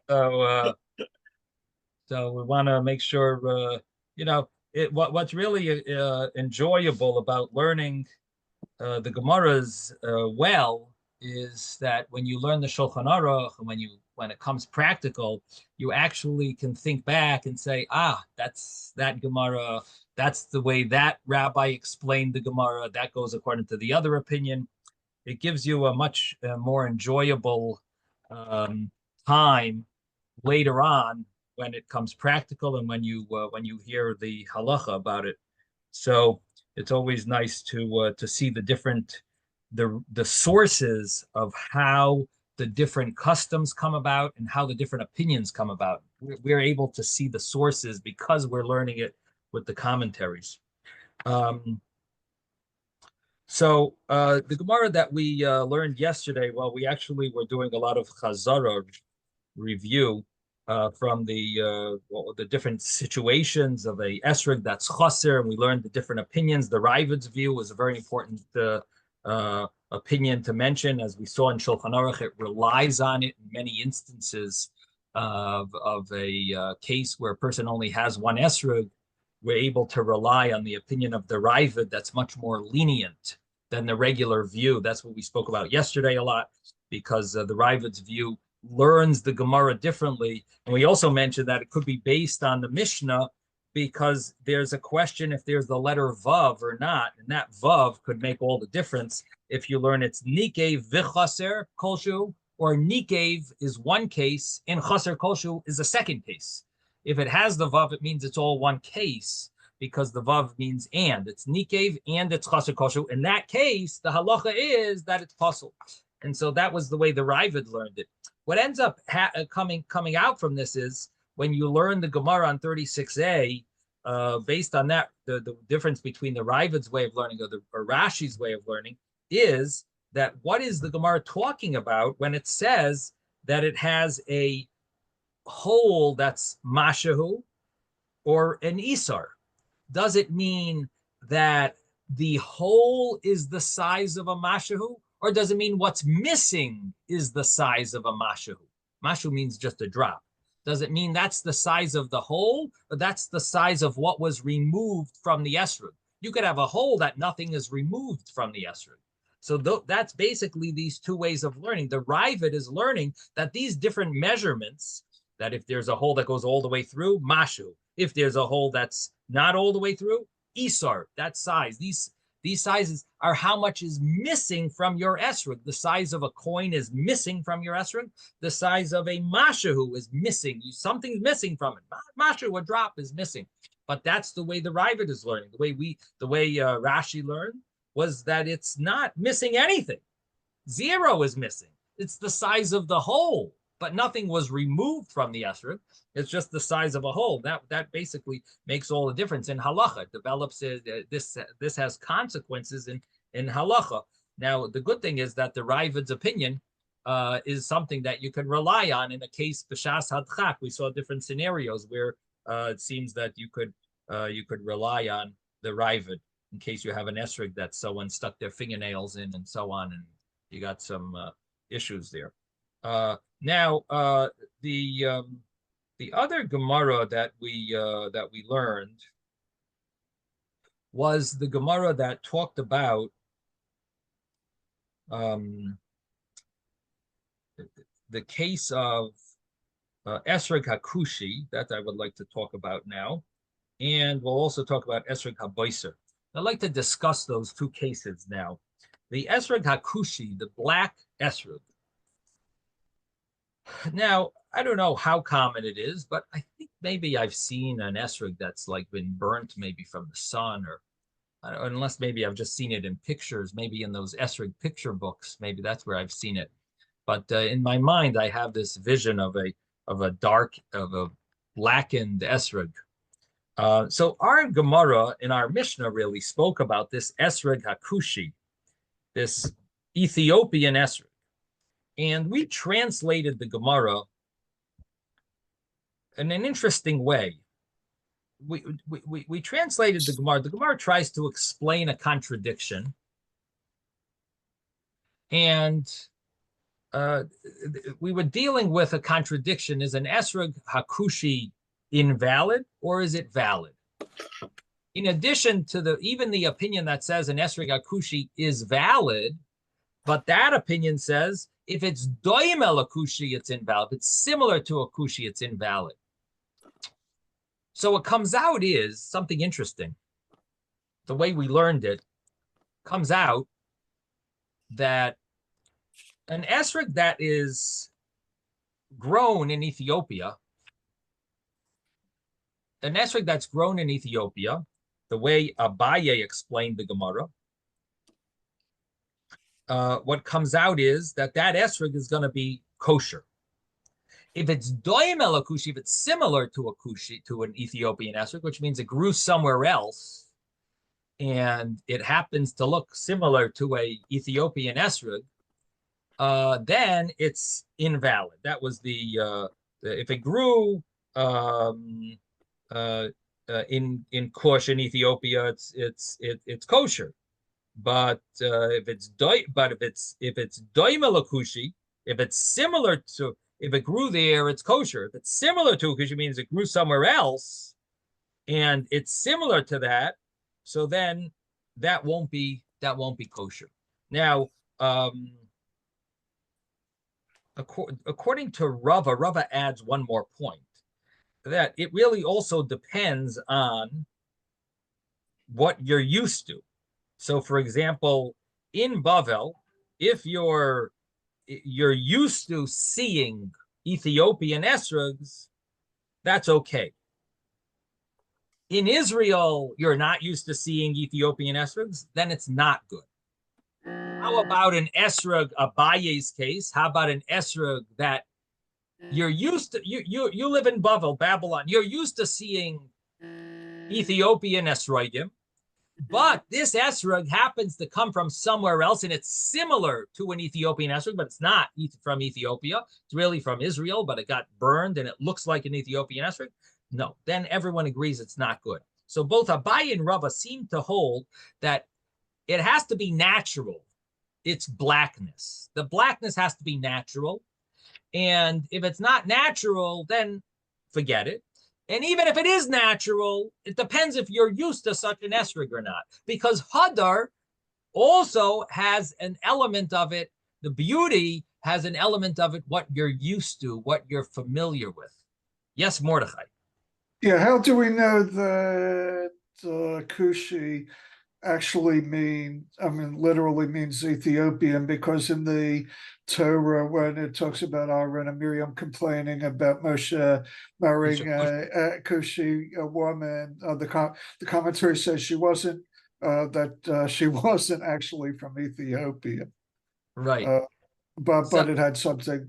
So, so we want to make sure, what's really enjoyable about learning the Gemaras well is that when you learn the Shulchan Aruch and when it comes practical, you actually can think back and say, that's that Gemara. That's the way that rabbi explained the Gemara. That goes according to the other opinion. It gives you a much more enjoyable um, time later on when it comes practical and when you hear the halacha about it. So it's always nice to see the different the sources of how the different customs come about and how the different opinions come about. We're able to see the sources because we're learning it with the commentaries. The Gemara that we learned yesterday, well, we actually were doing a lot of Chazara review from the different situations of a esrog that's chaser, and we learned the different opinions. The Ravid's view was a very important opinion to mention, as we saw in Shulchan Aruch. It relies on it in many instances of a case where a person only has one esrog. We're able to rely on the opinion of the Ravid that's much more lenient than the regular view. That's what we spoke about yesterday a lot, because the Ravid's view learns the Gemara differently. And we also mentioned that it could be based on the Mishnah, because there's a question if there's the letter Vav or not, and that Vav could make all the difference if you learn it's Nikev v'chaser kolshu, or Nikev is one case and chaser kolshu is a second case. If it has the Vav, it means it's all one case, because the Vav means and. It's Nikev and it's chaser kolshu. In that case, the halacha is that it's puzzle. And so that was the way the Ravid learned it. What ends up coming out from this is when you learn the Gemara on 36a, based on that, the difference between the Ravid's way of learning or Rashi's way of learning is that what is the Gemara talking about when it says that it has a hole that's mashahu or an isar? Does it mean that the hole is the size of a mashahu, or does it mean what's missing is the size of a mashahu? Mashu means just a drop. Does it mean that's the size of the hole, or that's the size of what was removed from the esrog? You could have a hole that nothing is removed from the esrog. So that's basically these two ways of learning. The Ravid is learning that these different measurements, that if there's a hole that goes all the way through, mashu. If there's a hole that's not all the way through, isar, that size. These sizes are how much is missing from your esrog. The size of a coin is missing from your esrog. The size of a mashahu is missing. Something's missing from it. Mashahu, a drop, is missing. But that's the way the Ravid is learning. The way Rashi learned was that it's not missing anything. Zero is missing. It's the size of the hole, but nothing was removed from the esrog. It's just the size of a hole. That basically makes all the difference in halacha. It develops this has consequences in halacha. Now, the good thing is that the Ravid's opinion is something that you can rely on in a case b'shas hadchak. We saw different scenarios where it seems that you could rely on the Ravid in case you have an esrog that someone stuck their fingernails in and so on, and you got some issues there. Now, the other Gemara that we learned was the Gemara that talked about the case of Esrog Hakushi, that I would like to talk about now, and we'll also talk about Esrog Haboiser. I'd like to discuss those two cases now. The Esrog Hakushi, the black Esrog. Now, I don't know how common it is, but I think maybe I've seen an esrog that's like been burnt maybe from the sun, or unless maybe I've just seen it in pictures, maybe in those esrog picture books, maybe that's where I've seen it. But in my mind, I have this vision of a blackened esrog. So our Gemara in our Mishnah really spoke about this esrog hakushi, this Ethiopian esrog. And we translated the Gemara in an interesting way. We translated the Gemara. The Gemara tries to explain a contradiction. And uh, we were dealing with a contradiction. Is an esrog hakushi invalid or is it valid? In addition to even the opinion that says an esrog hakushi is valid, but that opinion says if it's doim el akushi, it's invalid. If it's similar to akushi, it's invalid. So what comes out is something interesting. The way we learned it comes out that an esrog that is grown in Ethiopia, an esrog that's grown in Ethiopia, the way Abaye explained the Gemara, what comes out is that esrog is going to be kosher. If it's doim el akushi, if it's similar to akushi, to an Ethiopian esrog, which means it grew somewhere else, and it happens to look similar to a Ethiopian esrog, then it's invalid. That was if it grew in Kush in Ethiopia, it's kosher. But if it's doim el akushi, if it's similar to, if it grew there, it's kosher. If it's similar to akushi, means it grew somewhere else, and it's similar to that, so then that won't be kosher. Now, according to Rava adds one more point, that it really also depends on what you're used to. So, for example, in Bavel, if you're used to seeing Ethiopian esrogs, that's okay. In Israel, you're not used to seeing Ethiopian esrogs, then it's not good. How about an esrog, Abaye's case? How about an esrog that you're used to? You live in Babylon. You're used to seeing Ethiopian esrogim, but this esrog happens to come from somewhere else, and it's similar to an Ethiopian esrog, but it's not from Ethiopia. It's really from Israel, but it got burned, and it looks like an Ethiopian esrog. No, then everyone agrees it's not good. So both Abaye and Rava seem to hold that it has to be natural. It's blackness. The blackness has to be natural. And if it's not natural, then forget it. And even if it is natural, it depends if you're used to such an esrog or not. Because Hadar also has an element of it. The beauty has an element of it, what you're used to, what you're familiar with. Yes, Mordechai. Yeah, how do we know that Kushi actually literally means Ethiopian? Because in the Torah, when it talks about Aaron and Miriam complaining about Moshe marrying a Kushi woman, the commentary says she wasn't actually from Ethiopia, right? But it had something.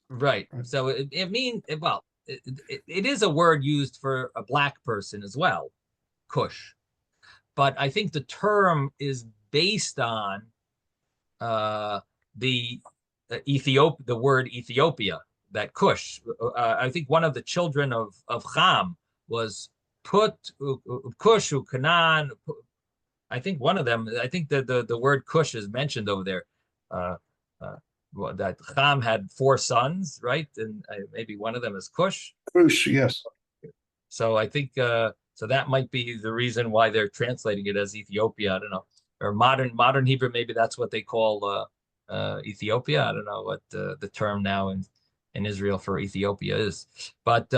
Right. So it means, well, it is a word used for a black person as well, Kush. But I think the term is based on the word Ethiopia, that Kush. I think one of the children of Ham was Kush, Canaan. I think one of them. I think the word Kush is mentioned over there. That Ham had 4 sons, right? And maybe one of them is Kush. Kush, yes. So I think so that might be the reason why they're translating it as Ethiopia. I don't know, or modern Hebrew. Maybe that's what they call Ethiopia. I don't know what the term now in Israel for Ethiopia is. But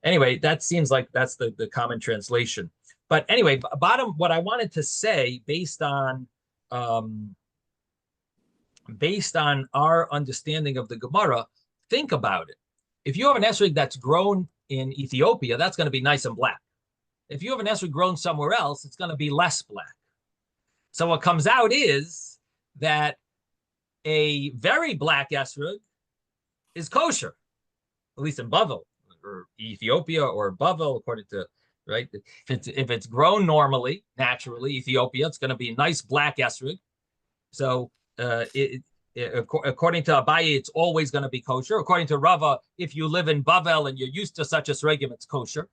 anyway, that seems like that's the common translation. But anyway, what I wanted to say based on our understanding of the Gemara, think about it. If you have an esrog that's grown in Ethiopia, that's going to be nice and black. If you have an esrog grown somewhere else, it's going to be less black. So what comes out is that a very black esrog is kosher, at least in Bavel or Ethiopia or Bavel, according to, right? If it's grown normally, naturally, Ethiopia, it's going to be a nice black esrog. So according to Abaye, it's always going to be kosher. According to Rava, if you live in Bavel and you're used to such a sregim, it's kosher.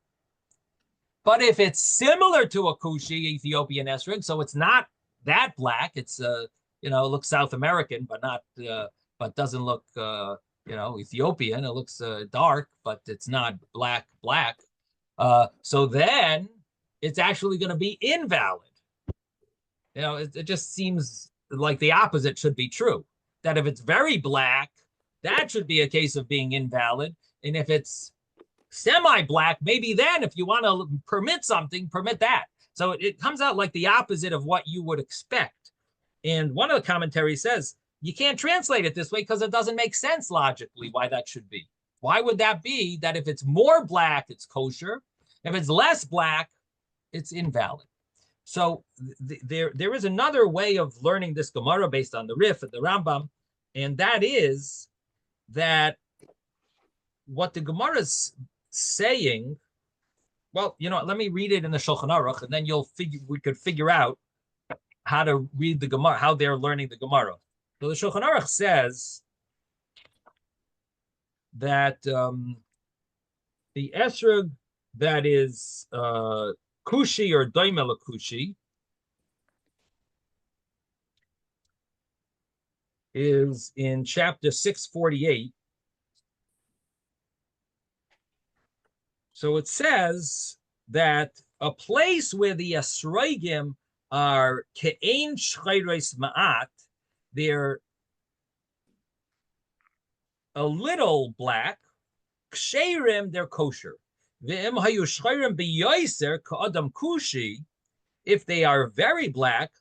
But if it's similar to a Kushi Ethiopian esrog, so it's not that black, it's it looks South American, but but doesn't look, Ethiopian. It looks dark, but it's not black. So then it's actually going to be invalid. It just seems like the opposite should be true. That if it's very black, that should be a case of being invalid. And if it's semi-black, maybe then if you want to permit something, permit that. So it comes out like the opposite of what you would expect. And one of the commentaries says, you can't translate it this way because it doesn't make sense logically why that should be. Why would that be that if it's more black, it's kosher? If it's less black, it's invalid. So there is another way of learning this Gemara based on the Rif and the Rambam, and that is that what the Gemara is saying, well, let me read it in the Shulchan Aruch, and then we could figure out how to read the Gemara, how they're learning the Gemara. So the Shulchan Aruch says that the esrog that is kushi or doimel kushi is in chapter 648. So it says that a place where the esrogim are ke'ein shchayres ma'at, they're a little black. Ksherim, they're kosher. V'im hayu shchayrim b'yoser ka'adam kushi, if they are very black,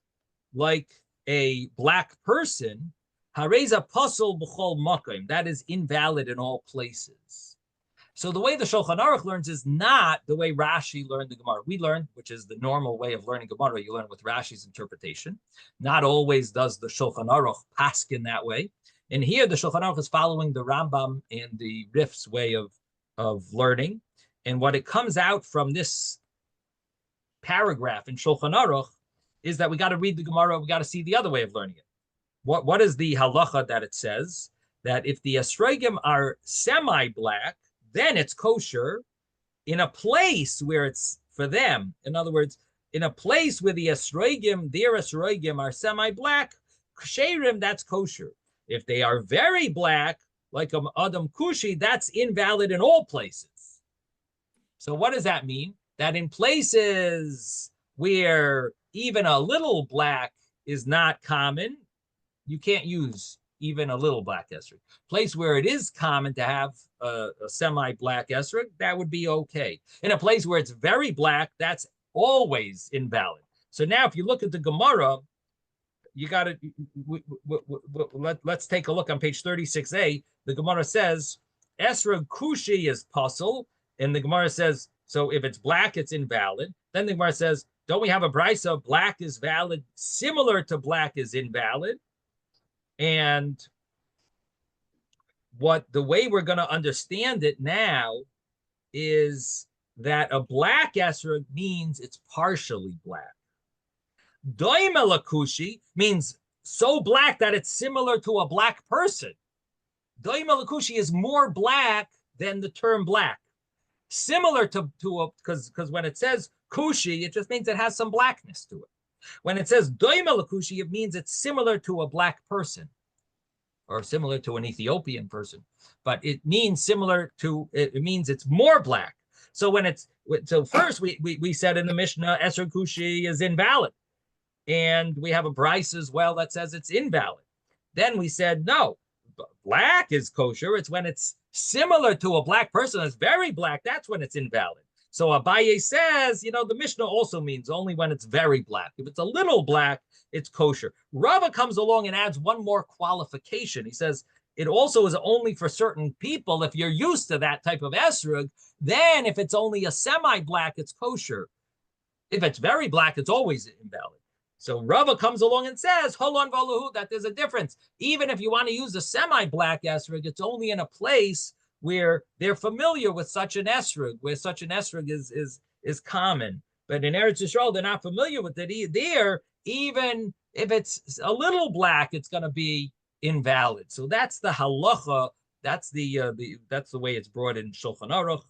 like a black person, hareza pasol b'chol makim, that is invalid in all places. So the way the Shulchan Aruch learns is not the way Rashi learned the Gemara. We learn, which is the normal way of learning Gemara, you learn with Rashi's interpretation. Not always does the Shulchan Aruch paskin that way. And here the Shulchan Aruch is following the Rambam and the Rif's way of learning. And what it comes out from this paragraph in Shulchan Aruch is that we got to read the Gemara, we got to see the other way of learning it. What is the halacha that it says? That if the esrogim are semi-black, then it's kosher in a place where it's for them. In other words, in a place where the esrogim, their esrogim are semi-black, ksherim, that's kosher. If they are very black, like Adam Kushi, that's invalid in all places. So what does that mean? That in places where even a little black is not common, you can't use even a little black esrog. Place where it is common to have a semi-black esrog, that would be okay. In a place where it's very black, that's always invalid. So now if you look at the Gemara, you got to, let's take a look on page 36a. The Gemara says, esrog kushi is puzzle, and the Gemara says, so if it's black, it's invalid. Then the Gemara says, don't we have a brisa, black is valid, similar to black is invalid? And the way we're going to understand it now is that a black esrog means it's partially black. Doimel kushi means so black that it's similar to a black person. Doimel kushi is more black than the term black. Similar to because when it says kushi, it just means it has some blackness to it. When it says doimel kushi, it means it's similar to a black person or similar to an Ethiopian person, but it means it means it's more black. So first we said in the Mishnah, esrog kushi is invalid. And we have a brisa as well that says it's invalid. Then we said, no, black is kosher. It's when it's similar to a black person that's very black, that's when it's invalid. So Abaye says, the Mishnah also means only when it's very black. If it's a little black, it's kosher. Rava comes along and adds one more qualification. He says, it also is only for certain people. If you're used to that type of esrog, then if it's only a semi-black, it's kosher. If it's very black, it's always invalid. So Rava comes along and says, Holon Valuhu, that there's a difference. Even if you want to use a semi-black esrog, it's only in a place where they're familiar with such an esrog, where such an esrog is common. But in Eretz Yisrael, they're not familiar with it. There, even if it's a little black, it's going to be invalid. So that's the halacha. That's the way it's brought in Shulchan Aruch,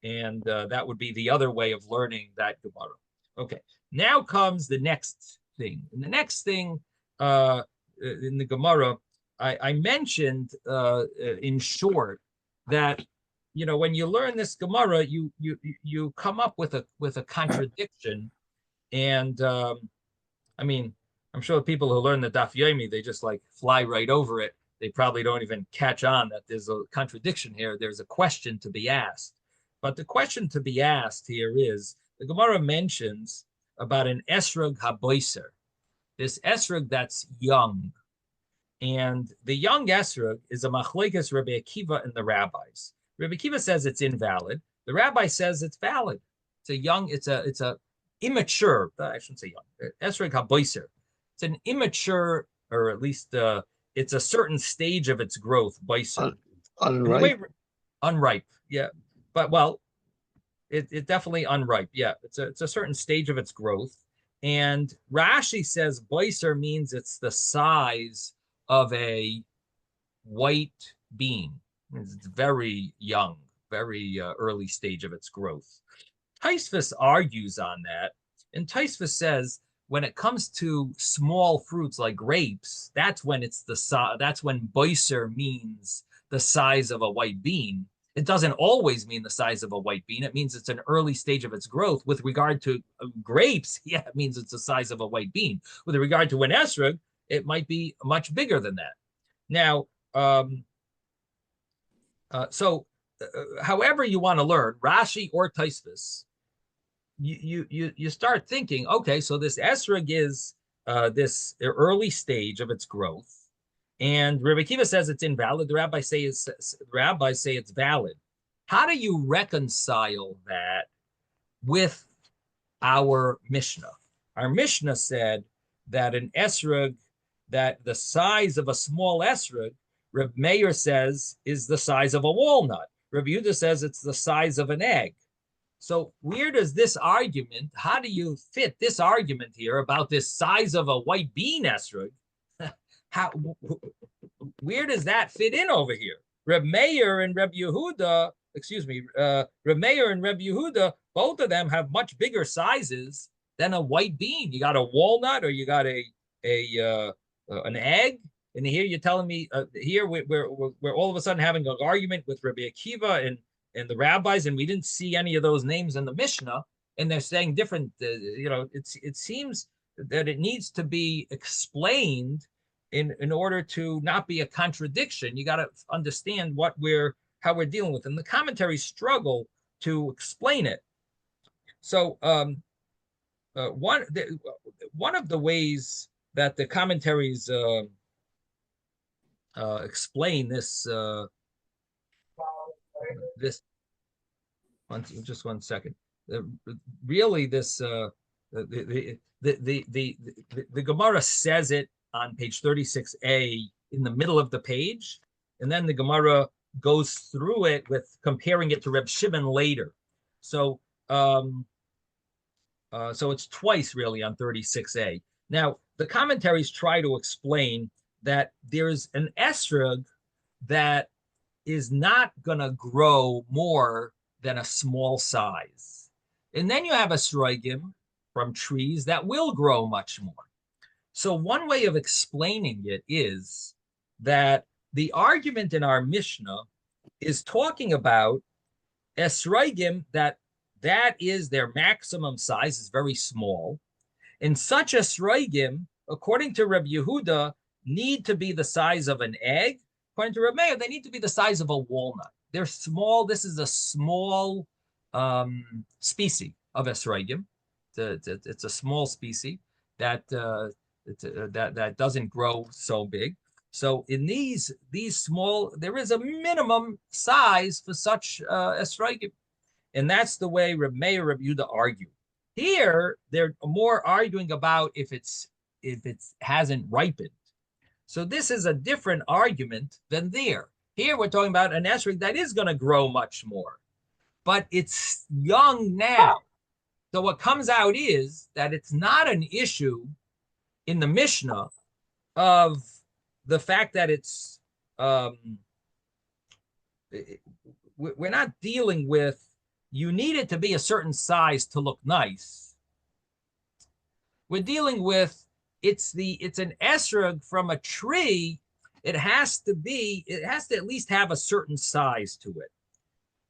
and that would be the other way of learning that Gemara. Okay, now comes the next thing. And the next thing in the Gemara I mentioned in short that when you learn this Gemara, you come up with a contradiction, and I mean, I'm sure people who learn the Daf Yomi, they just like fly right over it. They probably don't even catch on that there's a contradiction here. There's a question to be asked. But the question to be asked here is the Gemara mentions about an esrog haboiser, this esrog that's young. And the young esrog is a machlekes Rabbi Akiva and the rabbis. Rabbi Akiva says it's invalid. The rabbi says it's valid. It's a immature, I shouldn't say young, esrog haboiser. It's an immature, or at least it's a certain stage of its growth, boiser. Unripe. Unripe, yeah. But well, it definitely unripe. Yeah, it's a certain stage of its growth. And Rashi says boiser means it's the size of a white bean. It's very young, very early stage of its growth. Taisvis argues on that, and Taisvis says when it comes to small fruits like grapes, that's when boiser means the size of a white bean. It doesn't always mean the size of a white bean. It means it's an early stage of its growth. With regard to grapes, yeah, it means it's the size of a white bean. With regard to an esrog, it might be much bigger than that. Now, however you want to learn, Rashi or Taisvis, you start thinking, okay, so this esrog is this early stage of its growth, and Rabbi Akiva says it's invalid. The rabbis say it's valid. How do you reconcile that with our Mishnah? Our Mishnah said that an esrog, that the size of a small esrog, Reb Meir says is the size of a walnut. Reb Yehuda says it's the size of an egg. So where does this argument, how do you fit this argument here about this size of a white bean esrog? Where does that fit in over here? Reb Meir and Reb Yehuda, Reb Meir and Reb Yehuda, both of them have much bigger sizes than a white bean. You got a walnut, or you got an egg, and here you're telling me here we're all of a sudden having an argument with Rabbi Akiva and the rabbis, and we didn't see any of those names in the Mishnah, and they're saying different. It seems that it needs to be explained in order to not be a contradiction. You got to understand how we're dealing with, and the commentaries struggle to explain it. So one of the ways that the commentaries explain this just one second. Really, this the Gemara says it on page 36a in the middle of the page, and then the Gemara goes through it with comparing it to Reb Shimon later. So so it's twice really on 36a. Now the commentaries try to explain that there's an esrog that is not going to grow more than a small size. And then you have esrogim from trees that will grow much more. So one way of explaining it is that the argument in our Mishnah is talking about esrogim that is their maximum size, is very small. And such esrogim, according to Reb Yehuda, need to be the size of an egg. According to Reb Meir, they need to be the size of a walnut. They're small. This is a small species of esrogim. It's a small species that doesn't grow so big. So in these small, there is a minimum size for such esrogim, and that's the way Reb Meir, Reb Yehuda argue. Here, they're more arguing about if it hasn't ripened. So this is a different argument than there. Here we're talking about an esrog that is going to grow much more, but it's young now. So what comes out is that it's not an issue in the Mishnah of the fact that it's we're not dealing with you need it to be a certain size to look nice. We're dealing with it's an esrog from a tree. it has to at least have a certain size to it.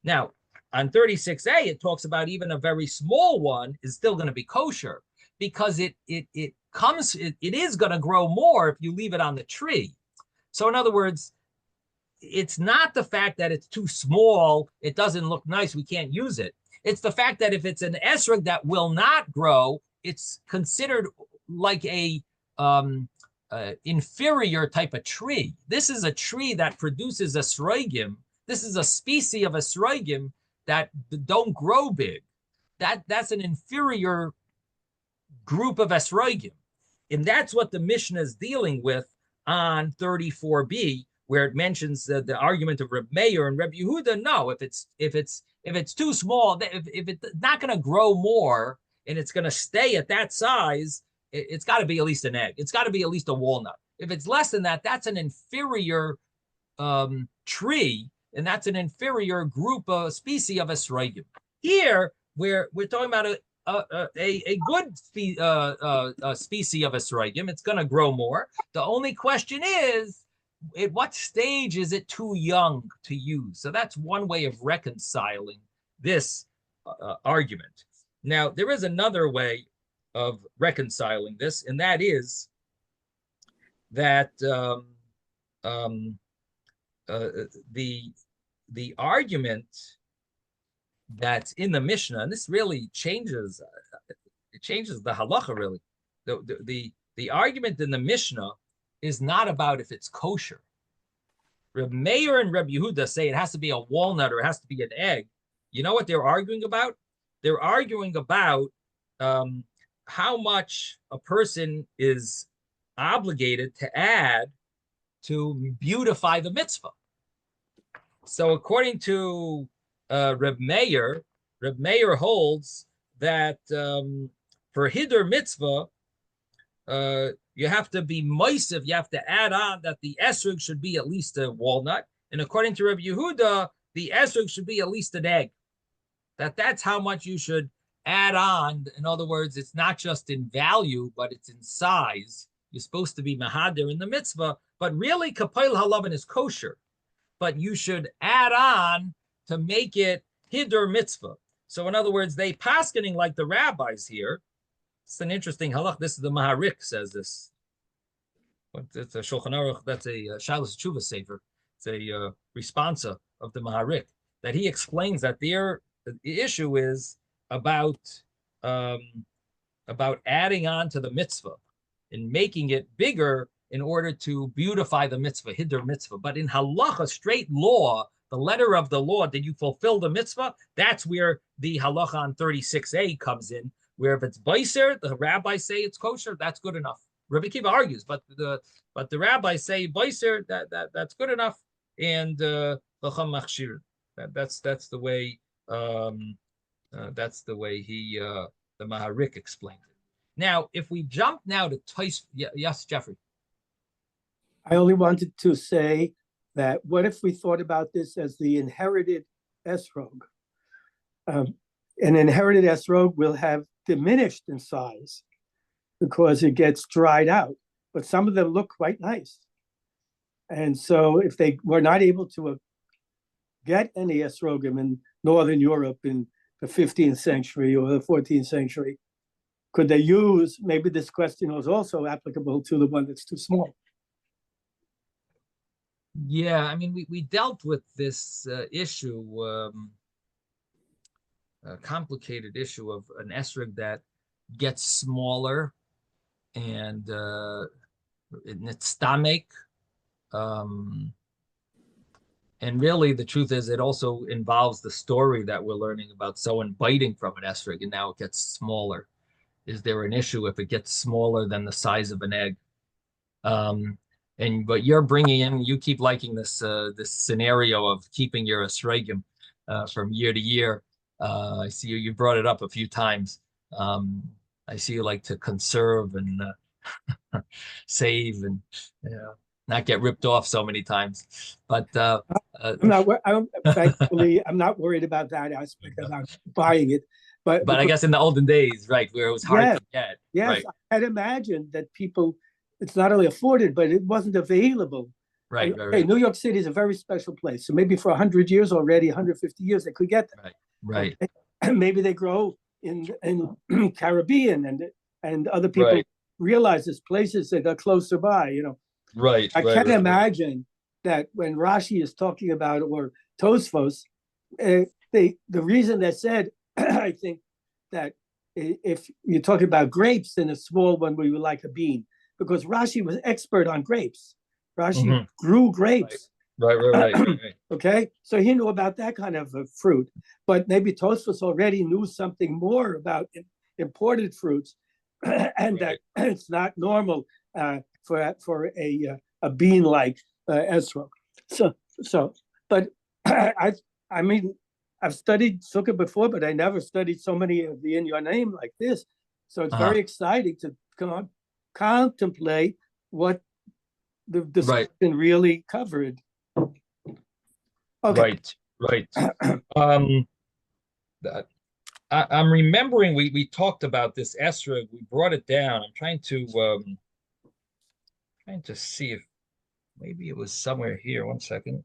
Now, on 36a, it talks about even a very small one is still going to be kosher because it is going to grow more if you leave it on the tree. So in other words, it's not the fact that it's too small, it doesn't look nice, we can't use it. It's the fact that if it's an esrog that will not grow, it's considered like a inferior type of tree. This is a tree that produces esrogim. This is a species of esrogim that don't grow big. That's an inferior group of esrogim. And that's what the Mishnah is dealing with on 34b, where it mentions the argument of Reb Meir and Reb Yehuda. No, if it's too small, if it's not going to grow more and it's going to stay at that size, it's got to be at least an egg. It's got to be at least a walnut. If it's less than that, that's an inferior tree, and that's an inferior group of species of esrogim. Here, we're talking about a good species of esrogim. It's going to grow more. The only question is, at what stage is it too young to use? So that's one way of reconciling this argument. Now, there is another way of reconciling this, and that is that the argument that's in the Mishnah, and this really changes the halacha really. The argument in the Mishnah is not about if it's kosher. Reb Meir and Reb Yehuda say it has to be a walnut or it has to be an egg. You know what they're arguing about? They're arguing about how much a person is obligated to add to beautify the mitzvah. So according to Reb Meir holds that for Hidur mitzvah, you have to be moisiv, you have to add on that the esrog should be at least a walnut. And according to Reb Yehuda, the esrog should be at least an egg. That's how much you should add on. In other words, it's not just in value, but it's in size. You're supposed to be mahadir in the mitzvah, but really kapayil halavan is kosher. But you should add on to make it hidur mitzvah. So in other words, they paskening like the rabbis here. It's an interesting halach. This is the Maharik says this. It's a Shulchan Aruch. That's a Shalos Tshuva Sefer. It's a responsa of the Maharik that he explains that the issue is about adding on to the mitzvah and making it bigger in order to beautify the mitzvah, hidur mitzvah. But in halacha, straight law, the letter of the law, did you fulfill the mitzvah? That's where the halacha on 36a comes in, where if it's beiser, the rabbis say it's kosher, that's good enough. Rabbi Kiva argues, but the rabbis say beiser, that's good enough, and chacham machshir. That's the way he the Maharik explained it. Now, if we jump now to Tais, yes, Jeffrey. I only wanted to say that what if we thought about this as the inherited esrog? An inherited esrog will have diminished in size because it gets dried out, but some of them look quite nice. And so if they were not able to get any esrogim in Northern Europe in the 15th century or the 14th century, could they use, maybe this question was also applicable to the one that's too small. Yeah, I mean, we dealt with this issue, a complicated issue of an esrog that gets smaller and in its stomach. And really, the truth is, it also involves the story that we're learning about someone biting from an esrog and now it gets smaller. Is there an issue if it gets smaller than the size of an egg? But you're bringing in, you keep liking this this scenario of keeping your esrogim from year to year. I see you brought it up a few times. I see you like to conserve and save and not get ripped off so many times. But thankfully, I'm not worried about that aspect about buying it. But I guess in the olden days, right, where it was hard to get. Yes, right. I'd imagine that people, it's not only afforded, but it wasn't available Right, Okay, New York City is a very special place. So maybe for 100 years already, 150 years, they could get that. Right. Okay? And maybe they grow in Caribbean and other people realize there's places that are closer by, you know. I can't imagine that when Rashi is talking about, or Tosfos, the reason that said, I think that if you're talking about grapes, then a small one we would like a bean, because Rashi was expert on grapes. Rashi grew grapes. Right. Okay, so he knew about that kind of fruit, but maybe Tosfos already knew something more about imported fruits, and that it's not normal for a bean like esrog. But I mean, I've studied sukkah before, but I never studied so many of the in your name like this. So it's very exciting to contemplate what the discussion really covered. Okay. Right. I'm remembering we talked about this esrog. We brought it down. I'm trying to see if maybe it was somewhere here. 1 second.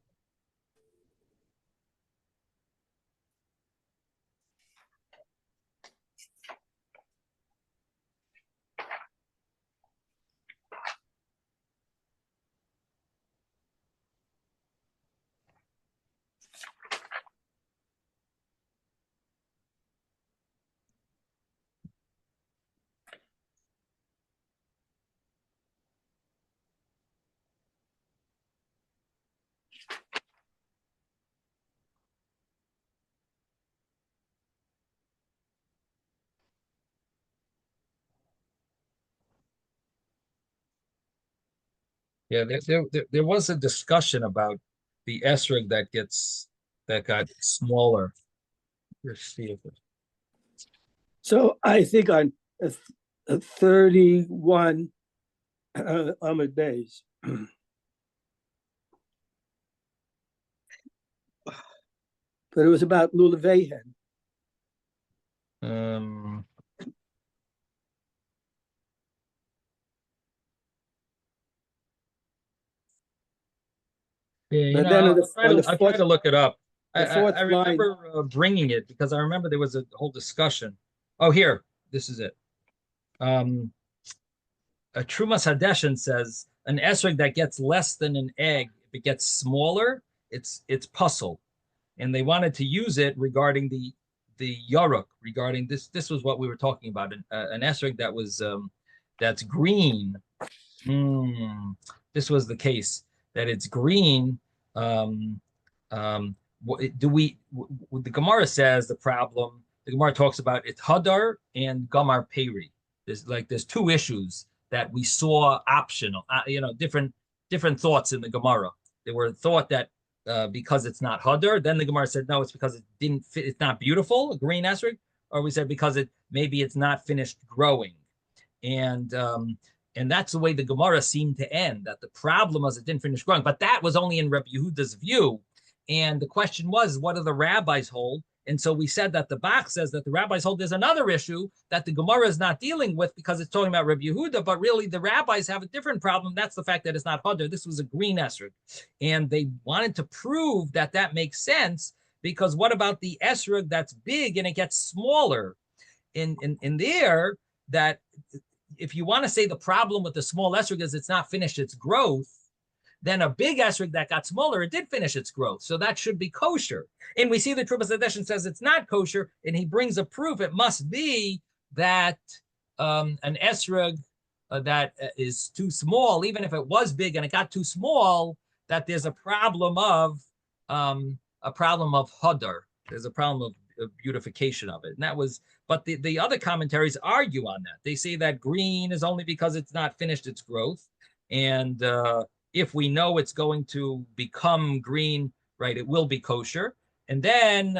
Yeah, there was a discussion about the esrog that got smaller. Let's see if it. So I think on 31 Ahmed Bays. But it was about Lulavehen. Yeah, I'll try to look it up. I remember bringing it because I remember there was a whole discussion. Oh, here, this is it. A Trumas Hadeshin says an esrog that gets less than an egg, if it gets smaller, it's puzzle, and they wanted to use it regarding the yoruk, regarding this. This was what we were talking about, an esrog that was that's green. This was the case that it's green. Do we? The Gemara says the problem. The Gemara talks about it hadar and gamar peri. There's two issues that we saw optional. Different thoughts in the Gemara. There were thought that because it's not hadar, then the Gemara said no, it's because it didn't fit. It's not beautiful, a green esrog, or we said because maybe it's not finished growing, and that's the way the Gemara seemed to end. That the problem was it didn't finish growing, but that was only in Rabbi Yehuda's view. And the question was, what do the rabbis hold? And so we said that the Bach says that the rabbis hold there's another issue that the Gemara is not dealing with because it's talking about Rabbi Yehuda, but really the rabbis have a different problem. That's the fact that it's not hadar. This was a green esrog. And they wanted to prove that that makes sense because what about the esrog that's big and it gets smaller? In there, that if you want to say the problem with the small esrog is it's not finished its growth, then a big esrog that got smaller, it did finish its growth. So that should be kosher. And we see the Trumas Hadeshin says it's not kosher, and he brings a proof. It must be that an esrog that is too small, even if it was big and it got too small, that there's a problem of hadar. There's a problem of beautification of it. And that was, but the other commentaries argue on that. They say that green is only because it's not finished its growth. And if we know it's going to become green, right, it will be kosher. And then,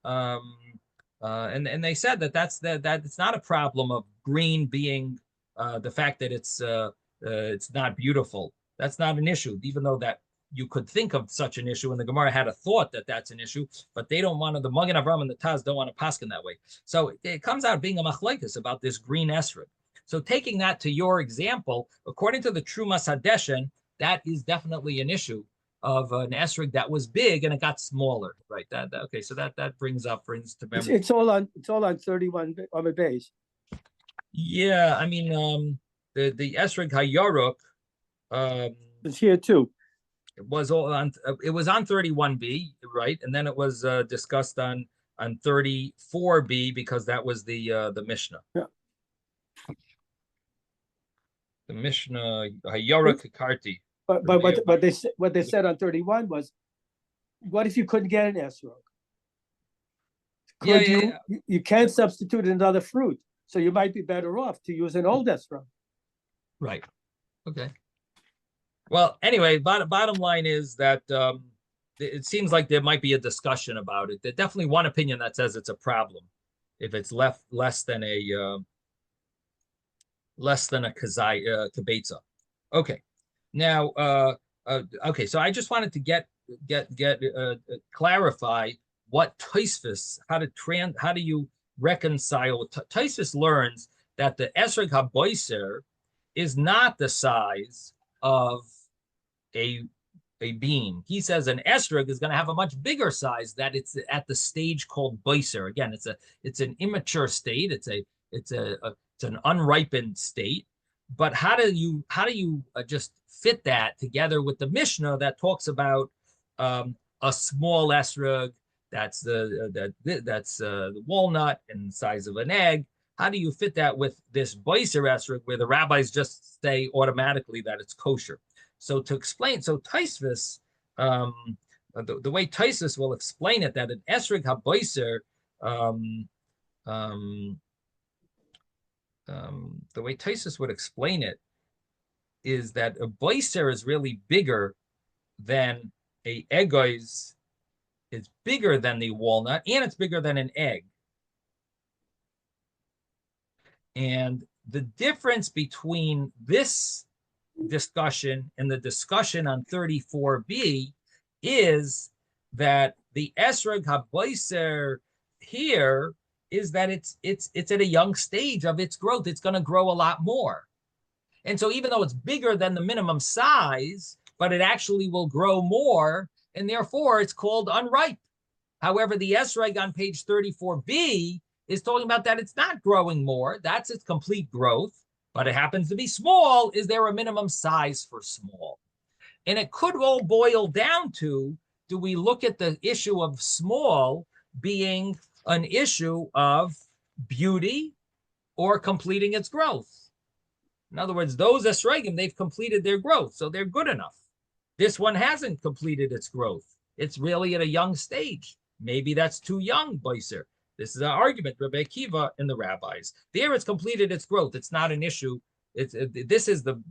and they said that it's not a problem of green being the fact that it's not beautiful. That's not an issue, even though that you could think of such an issue, and the Gemara had a thought that that's an issue, but they don't want to. The Magen Avraham and the Taz don't want to paskin that way. So it comes out being a machlekes about this green esrog. So taking that to your example, according to the Trumas Hadeshin, that is definitely an issue of an esrog that was big and it got smaller, right? Okay, so that brings to memory. It's all on 31 on the base. Yeah, I mean, the esrog hayaruk, It's here too. it was on 31B, right? And then it was discussed on 34B because that was the Mishnah. Yeah. The Mishnah hayaruk karti. But what they said on 31 was, what if you couldn't get an esrog? You can't substitute another fruit, so you might be better off to use an old esrog. Right. Okay. Well, anyway, bottom line is that it seems like there might be a discussion about it. There's definitely one opinion that says it's a problem if it's less than a kibetza. Okay. Now, okay. So I just wanted to get clarify what Tosfos, how do you reconcile? Tosfos learns that the esrog haboiser is not the size of a bean. He says an esrog is going to have a much bigger size, that it's at the stage called boiser. Again, it's an immature state. It's an unripened state. But how do you just fit that together with the Mishnah that talks about a small esrog that's the walnut and the size of an egg? How do you fit that with this boiser esrog where the rabbis just say automatically that it's kosher? So to explain, Tosfos, the way Tosfos will explain it, that an esrog haboiser, the way Tosfos would explain it is that a boiser is really bigger than a egois, is bigger than the walnut, and it's bigger than an egg. And the difference between this discussion and the discussion on 34B is that the esrog haboiser here is that it's at a young stage of its growth. It's going to grow a lot more. And so even though it's bigger than the minimum size, but it actually will grow more, and therefore it's called unripe. However, the esrog on page 34B is talking about that it's not growing more. That's its complete growth, but it happens to be small. Is there a minimum size for small? And it could all boil down to, do we look at the issue of small being an issue of beauty or completing its growth? In other words, those esrogim, they've completed their growth, so they're good enough. This one hasn't completed its growth. It's really at a young stage. Maybe that's too young, boiser. This is an argument, Rebbe Akiva and the rabbis. There, it's completed its growth. It's not an issue.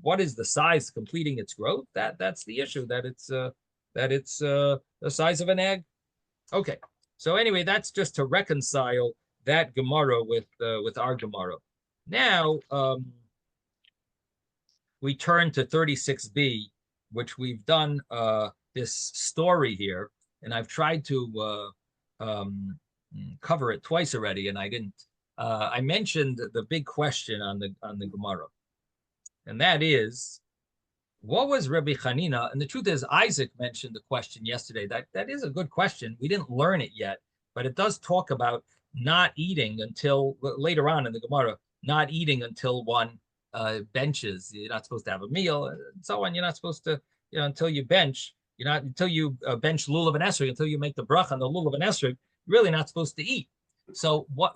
What is the size completing its growth? That's the issue. That it's the size of an egg. Okay. So anyway, that's just to reconcile that Gemara with our Gemara. Now we turn to 36b, which we've done this story here, and I've tried to cover it twice already, and I didn't. I mentioned the big question on the Gemara, and that is, what was Rabbi Chanina? And the truth is, Isaac mentioned the question yesterday. That is a good question. We didn't learn it yet, but it does talk about not eating until later on in the Gemara, not eating until one benches. You're not supposed to have a meal, and so on. You're not supposed to, until you bench. You're not until you bench lulav and esrog, until you make the bracha on the lulav and esrog. You're really not supposed to eat. So what?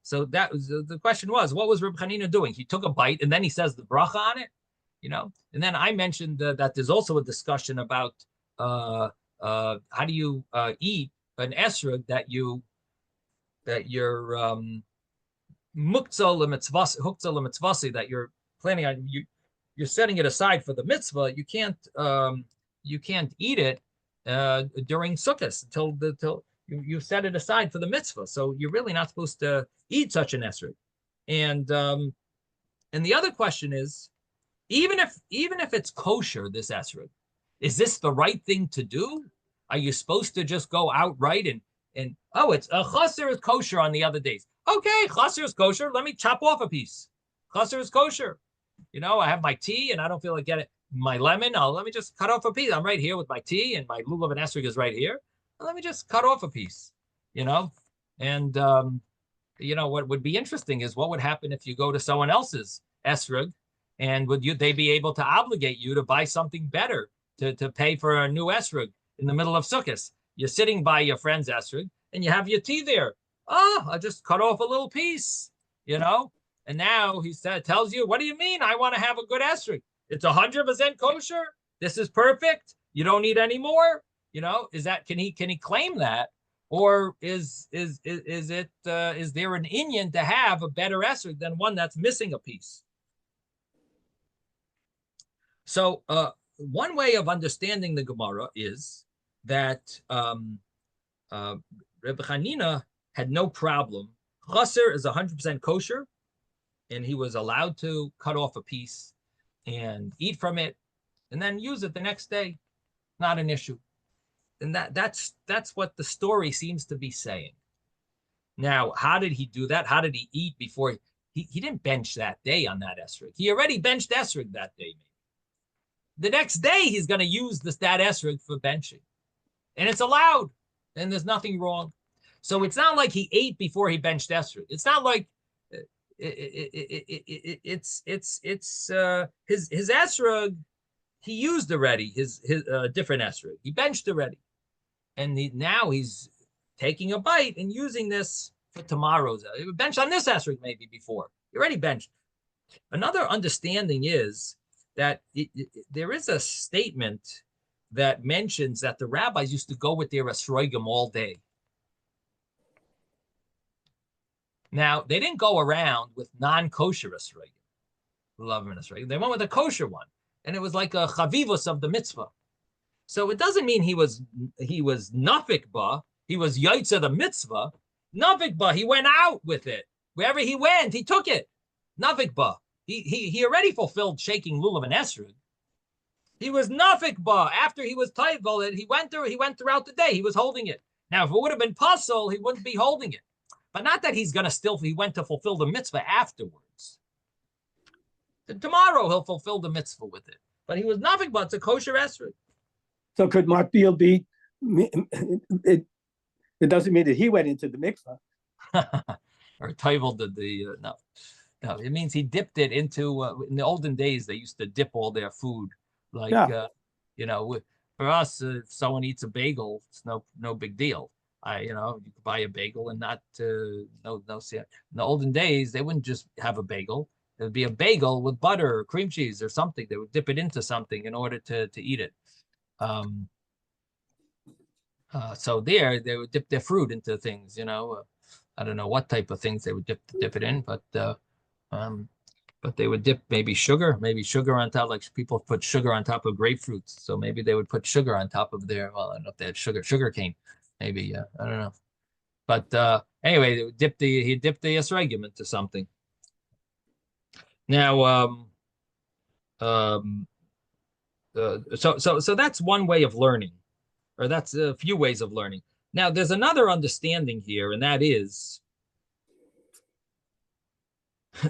So that was the question was, what was Reb Chanina doing? He took a bite and then he says the bracha on it, And then I mentioned that there's also a discussion about how do you eat an esrog that you're muktzah l'mitzvasi, that you're planning on you're setting it aside for the mitzvah. You can't eat it during Sukkot until you set it aside for the mitzvah. So you're really not supposed to eat such an esrog. And the other question is, even if it's kosher, this esrog, is this the right thing to do? Are you supposed to just go outright and it's a chaser is kosher on the other days? Okay, chaser is kosher. Let me chop off a piece. Chaser is kosher. I have my tea and I don't feel like getting it. my lemon. Let me just cut off a piece. I'm right here with my tea, and my lulav and esrog is right here. Let me just cut off a piece, you know? And, what would be interesting is what would happen if you go to someone else's esrog, and they be able to obligate you to buy something better, to pay for a new esrog in the middle of Sukkot? You're sitting by your friend's esrog, and you have your tea there. Oh, I just cut off a little piece, And now he tells you, what do you mean? I want to have a good esrog. It's 100% kosher. This is perfect. You don't need any more. Can he claim that, or is there an inyan to have a better esrog than one that's missing a piece? So one way of understanding the Gemara is that Rebbe Chanina had no problem. Chaser is 100% kosher, and he was allowed to cut off a piece and eat from it, and then use it the next day. Not an issue. And that's what the story seems to be saying. Now, how did he do that? How did he eat before he didn't bench that day on that esrog? He already benched esrog that day, maybe. The next day he's going to use that esrog for benching, and it's allowed, and there's nothing wrong. So it's not like he ate before he benched esrog. It's not like it's his esrog. He used already his different esrog. He benched already, and now he's taking a bite and using this for tomorrow's. He would bench on this esrog maybe before. He already benched. Another understanding is that there is a statement that mentions that the rabbis used to go with their esrogim all day. Now, they didn't go around with non-kosher esrogim. They went with a kosher one, and it was like a chavivus of the mitzvah. So it doesn't mean he was nafik ba. He was yaitza the mitzvah. Nafik ba, he went out with it. Wherever he went, he took it. Nafik ba. He already fulfilled shaking lulav and esrog. He was nafik ba. After he was tayvel, he went throughout the day. He was holding it. Now, if it would have been puzzle, he wouldn't be holding it. But not that he went to fulfill the mitzvah afterwards. Tomorrow he'll fulfill the mitzvah with it. But he was nafik ba. It's a kosher esrog. So could Matbil be? It doesn't mean that he went into the mikvah. Or tayvel did the no. No, it means he dipped it into. In the olden days, they used to dip all their food, like for us, if someone eats a bagel, it's no big deal. You could buy a bagel and not no. In the olden days, they wouldn't just have a bagel. It would be a bagel with butter or cream cheese or something. They would dip it into something in order to eat it. So they would dip their fruit into things. I don't know what type of things they would dip it in, but they would dip maybe sugar on top, like people put sugar on top of grapefruits. So maybe they would put sugar on top of I don't know if they had sugar cane, maybe, I don't know. But anyway, they would dip he dipped the esrogim into something. Now, so that's one way of learning, or that's a few ways of learning. Now, there's another understanding here, and that is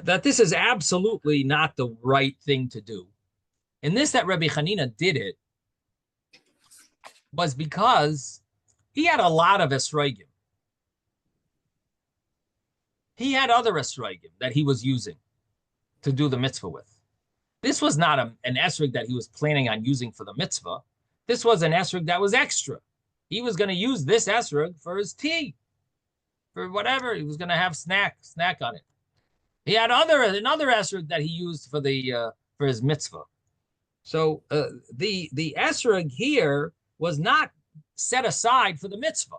that this is absolutely not the right thing to do. And that Rabbi Chanina did it was because he had a lot of esrogim. He had other esrogim that he was using to do the mitzvah with. This was not an esrog that he was planning on using for the mitzvah. This was an esrog that was extra. He was going to use this esrog for his tea, for whatever. He was going to have snack on it. He had another esrog that he used for his mitzvah. So the esrog here was not set aside for the mitzvah.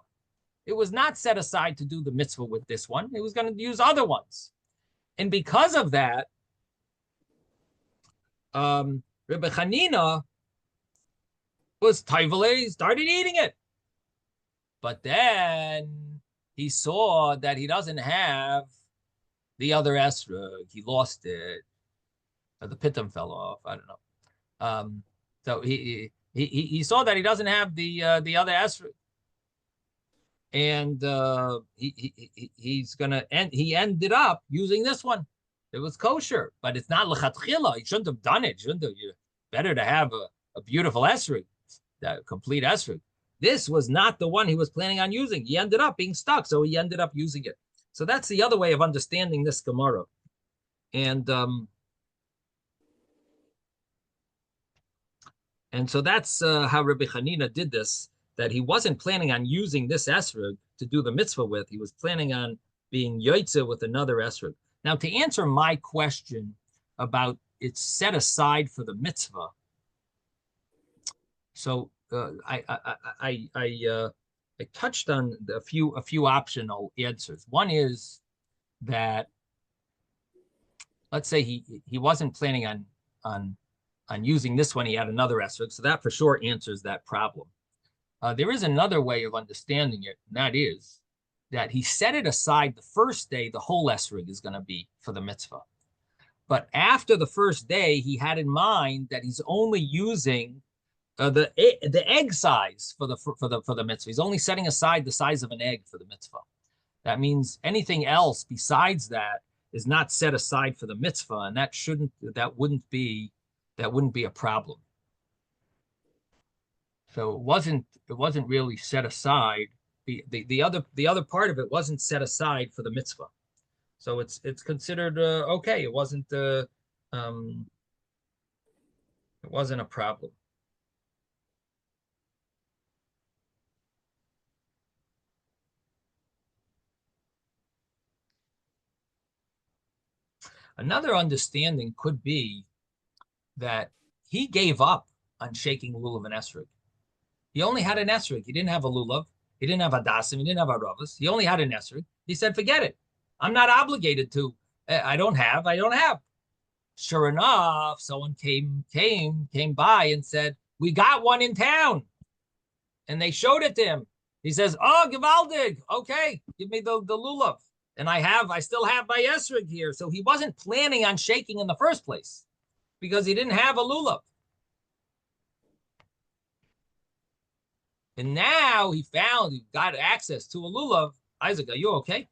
It was not set aside to do the mitzvah with this one. He was going to use other ones. And because of that, Rebbe Chanina was tayvele, he started eating it. But then he saw that he doesn't have the other esrog. He lost it. Or the pitum fell off. I don't know. So he saw that he doesn't have the other esrog. And he ended up using this one. It was kosher, but it's not lechatchila. He shouldn't have done it. better to have a beautiful esrog, that complete esrog. This was not the one he was planning on using. He ended up being stuck, so he ended up using it. So that's the other way of understanding this Gemara. And so that's how Rabbi Hanina did this, that he wasn't planning on using this esrog to do the mitzvah with. He was planning on being yoitze with another esrog. Now, to answer my question about it's set aside for the mitzvah, so I touched on a few optional answers. One is that, let's say he wasn't planning on using this one. He had another esrog, so that for sure answers that problem. There is another way of understanding it, and that is that he set it aside the first day. The whole esrog is going to be for the mitzvah, but after the first day, he had in mind that he's only using the egg size for the mitzvah. He's only setting aside the size of an egg for the mitzvah. That means anything else besides that is not set aside for the mitzvah, and that wouldn't be a problem. So it wasn't really set aside. The other part of it wasn't set aside for the mitzvah. So it's considered okay. It wasn't a problem. Another understanding could be that he gave up on shaking lulav and esrog. He only had an esrog. He didn't have a lulav. He didn't have a dasim. He didn't have a ravas. He only had an esrog. He said, forget it. I'm not obligated to. I don't have. Sure enough, someone came by and said, we got one in town. And they showed it to him. He says, oh, gewaldig. Okay, give me the lulav. And I still have my esrog here. So he wasn't planning on shaking in the first place because he didn't have a lulav. And now he got access to a lulav. Isaac, are you okay?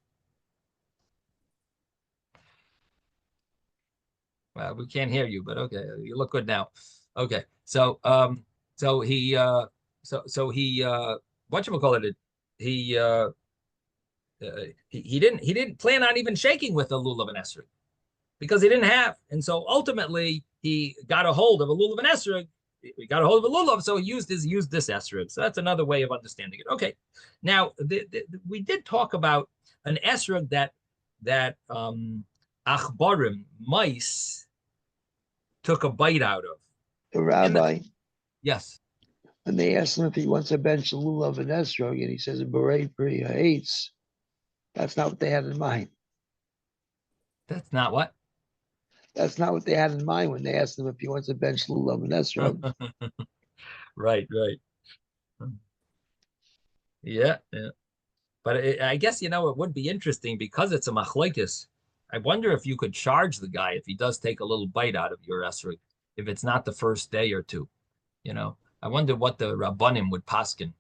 Well, we can't hear you, but okay, you look good now. Okay, so he whatchamacallit, he didn't plan on even shaking with a lulav and esrog because he didn't have, and so ultimately he got a hold of a lulav and esrog. He got a hold of a lulav, so he used this esrog. So that's another way of understanding it. Okay, now we did talk about an esrog that achbarim, mice, took a bite out of. The rabbi, yes. when they asked him if he wants a bench of lulav and esrog, and he says, "Beret pri hates," that's not what they had in mind. That's not what? That's not what they had in mind when they asked him if he wants a bench of lulav and esrog. Right. Yeah. But I guess, it would be interesting because it's a machlokes. I wonder if you could charge the guy if he does take a little bite out of your esrog, if it's not the first day or two. I wonder what the rabbanim would paskin,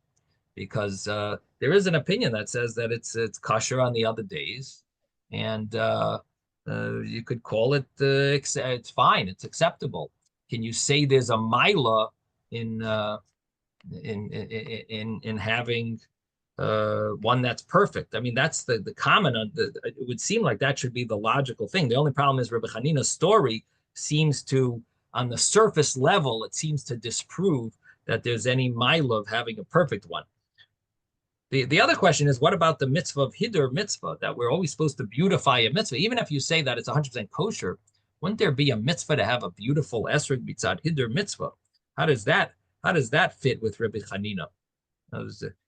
because there is an opinion that says that it's kosher on the other days, and you could call it it's fine, it's acceptable. Can you say there's a mila in having one that's perfect? I mean, that's the common. It would seem like that should be the logical thing. The only problem is Rabbi Hanina's story seems to, on the surface level, it seems to disprove that there's any mila of having a perfect one. The other question is, what about the mitzvah of hidur mitzvah, that we're always supposed to beautify a mitzvah? Even if you say that it's 100% kosher, wouldn't there be a mitzvah to have a beautiful esrog mitzad hidur mitzvah? How does that fit with Rabbi Hanina?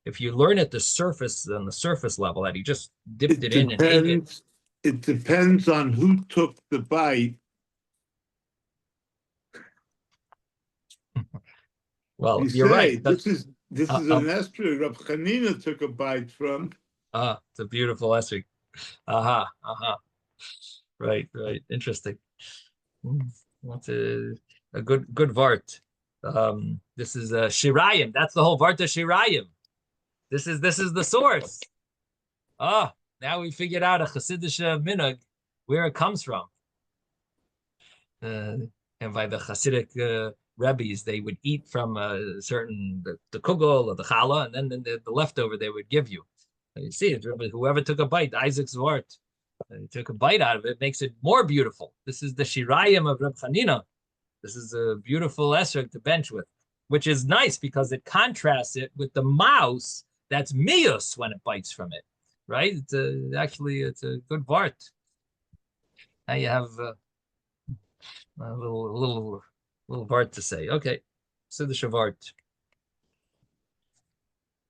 If you learn at the surface, on the surface level, that he just dipped it in and ate it. It depends on who took the bite. Well, you're right. This is an esrog Rabbi Hanina took a bite from. It's a beautiful esrog. Right. Interesting. What's a good vart? This is Shirayim. That's the whole Varta Shirayim. This is the source. Now we figured out a Chassidish minhag, where it comes from. And by the Chassidic Rebbes, they would eat from a certain the kugel or the challah, and then the leftover they would give you. And you see it, whoever took a bite, Isaac's Zwart, took a bite out of it, makes it more beautiful. This is the Shirayim of Reb Chanina. This is a beautiful esrog to bench with, which is nice because it contrasts it with the mouse that's mius when it bites from it, right? It's actually it's a good vart. Now you have a little vart to say. Okay, so the shavart.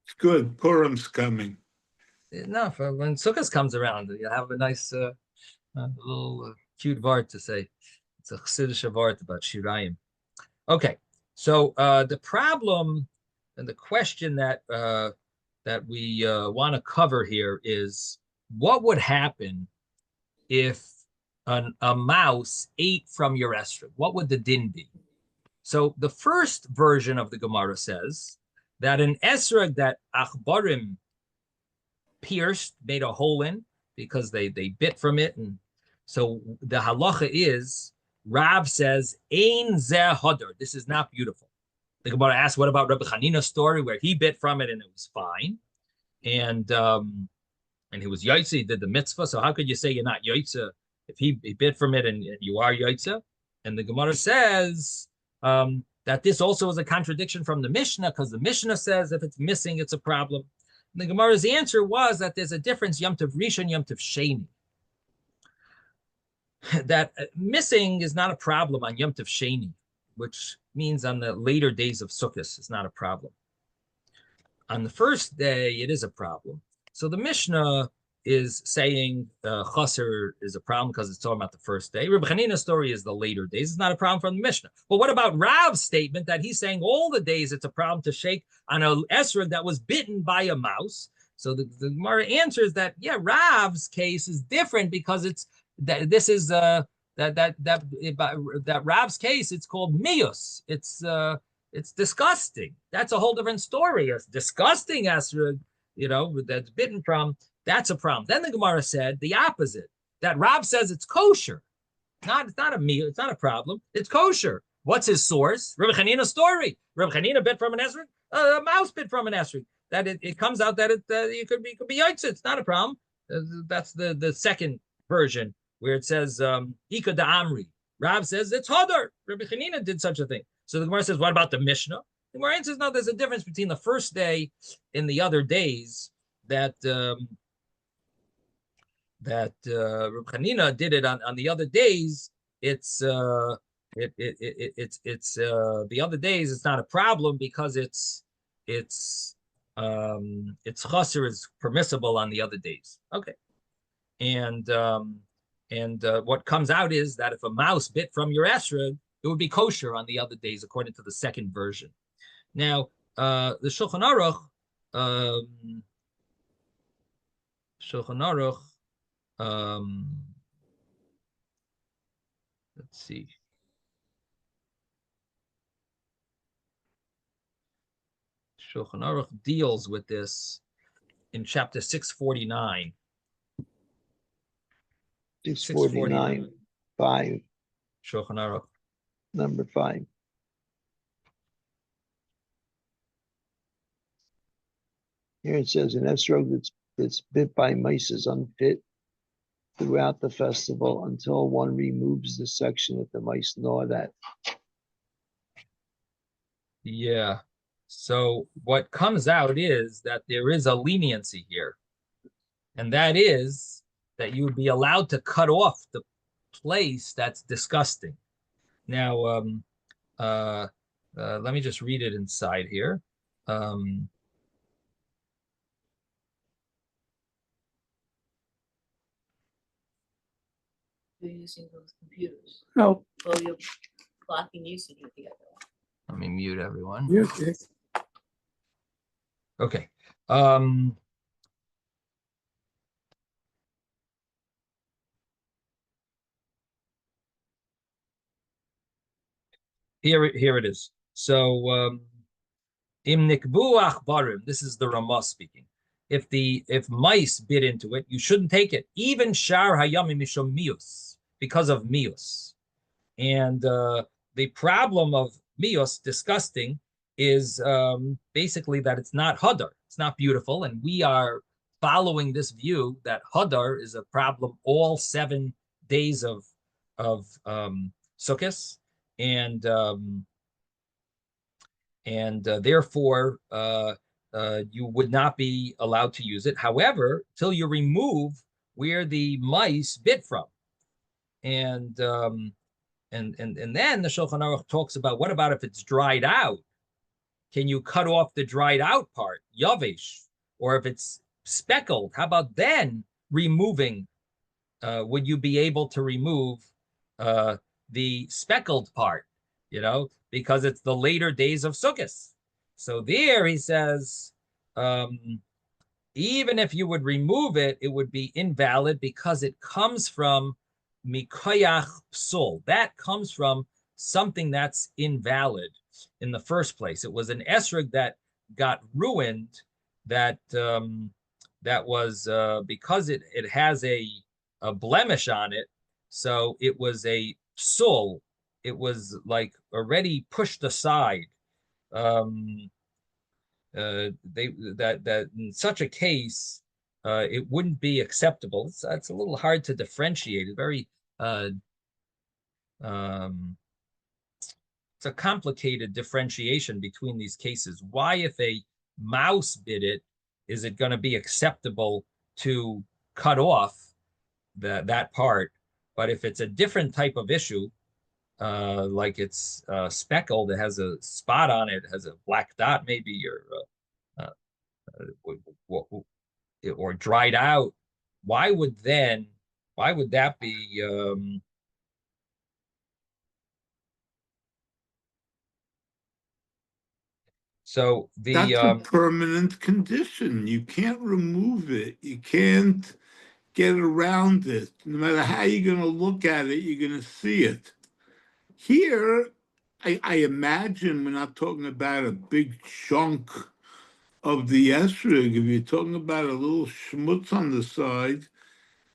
It's good. Purim's coming. No, for when Sukkot comes around, you have a nice little cute vart to say. It's a chassidish vart about shirayim. Okay, so the problem and the question that that we want to cover here is what would happen if a mouse ate from your esrog? What would the din be? So the first version of the Gemara says that an esrog that achbarim pierced, made a hole in because they bit from it, and so the halacha is Rav says ein zeh hodar. This is not beautiful. The Gemara asks, what about Rabbi Chanina's story where he bit from it and it was fine, and he was yaitza, he did the mitzvah. So how could you say you're not yaitza if he bit from it and you are yaitza? And the Gemara says that this also is a contradiction from the Mishnah, because the Mishnah says if it's missing, it's a problem. And the Gemara's answer was that there's a difference, Yom Tov Rishon, Yom Tov Sheni. That missing is not a problem on Yom Tov Sheni, which means on the later days of Sukkot, it's not a problem. On the first day, it is a problem. So the Mishnah is saying chaser is a problem because it's talking about the first day. Rabbi Chanina's story is the later days. It's not a problem from the Mishnah. But what about Rav's statement that he's saying all the days it's a problem to shake on a esrog that was bitten by a mouse? So the Gemara answers that, yeah, Rav's case is different because it's that this is that Rav's case, it's called mius. It's disgusting. That's a whole different story. It's disgusting esrog, that's bitten from. That's a problem. Then the Gemara said the opposite, that Rav says it's kosher. It's not a meal. It's not a problem. It's kosher. What's his source? Rabbi Chanina's story. Rabbi Chanina bit from an esrog. A mouse bit from an esrog. That it comes out that it could be yaitza. It's not a problem. That's the second version where it says Ika da Amri. Rav says it's hodar. Rabbi Chanina did such a thing. So the Gemara says, what about the Mishnah? The Gemara says, no, there's a difference between the first day and the other days that Rabbi Chanina did it on the other days. It's the other days. It's not a problem because it's chaser is permissible on the other days. Okay, and what comes out is that if a mouse bit from your esrog, it would be kosher on the other days, according to the second version. Now, the Shulchan Aruch, let's see. Shulchan Aruch deals with this in chapter 649. 649, 5. Shulchan Aruch. Number 5. Here it says an esrog that's bit by mice is unfit throughout the festival until one removes the section that the mice gnaw at. Yeah. So what comes out is that there is a leniency here, and that is that you would be allowed to cut off the place that's disgusting. Now, let me just read it inside here. You're using those computers. No, Well, you're blocking using it the other one. Let me mute everyone. okay. Okay. Here it is. So im nikbu achbarim, this is the Ramah speaking. If mice bit into it, you shouldn't take it. Even shar hayami mishum mius, because of mius. And the problem of mios, disgusting, is basically that it's not hadar, it's not beautiful, and we are following this view that hadar is a problem all 7 days of Sukkot, and therefore you would not be allowed to use it. However, till you remove where the mice bit from, and then the Shulchan Aruch talks about what about if it's dried out? Can you cut off the dried out part, yavish, or if it's speckled? How about then removing? Would you be able to remove the speckled part? Because it's the later days of Sukkot. So there he says, even if you would remove it, it would be invalid because it comes from mikoyach psul. That comes from something that's invalid in the first place. It was an esrog that got ruined. That was because it has a blemish on it. So it was a psul. It was like already pushed aside. That in such a case, it wouldn't be acceptable. It's a little hard to differentiate. It's very it's a complicated differentiation between these cases. Why, if a mouse bit it, is it going to be acceptable to cut off that part? But if it's a different type of issue, like it's speckled, it has a spot on it, has a black dot maybe, or dried out, why would that be so That's a permanent condition. You can't remove it. You can't get around it. No matter how you're going to look at it, you're going to see it. Here, I imagine we're not talking about a big chunk of the esrog. If you're talking about a little schmutz on the side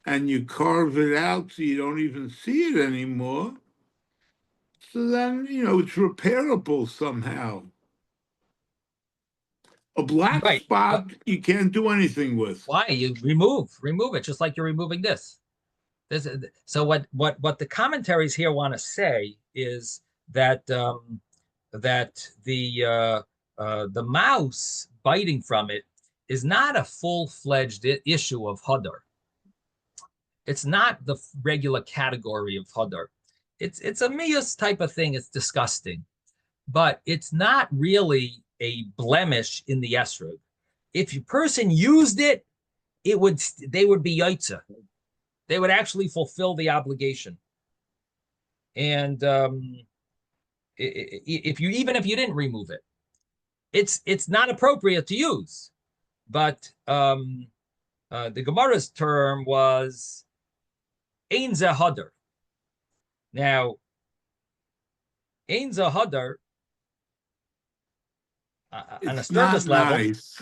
and you carve it out so you don't even see it anymore, so then, it's repairable somehow. A black spot you can't do anything with. Why? You remove it, just like you're removing this. So what the commentaries here want to say is that that the mouse biting from it is not a full-fledged issue of hadar. It's not the regular category of hadar. It's a miyus type of thing. It's disgusting, but it's not really a blemish in the esrog. If a person used it, they would be yaitza. They would actually fulfill the obligation. And if you didn't remove it, it's not appropriate to use. But the Gemara's term was ein ze hadar. Now, ein ze hadar on a surface level. Nice.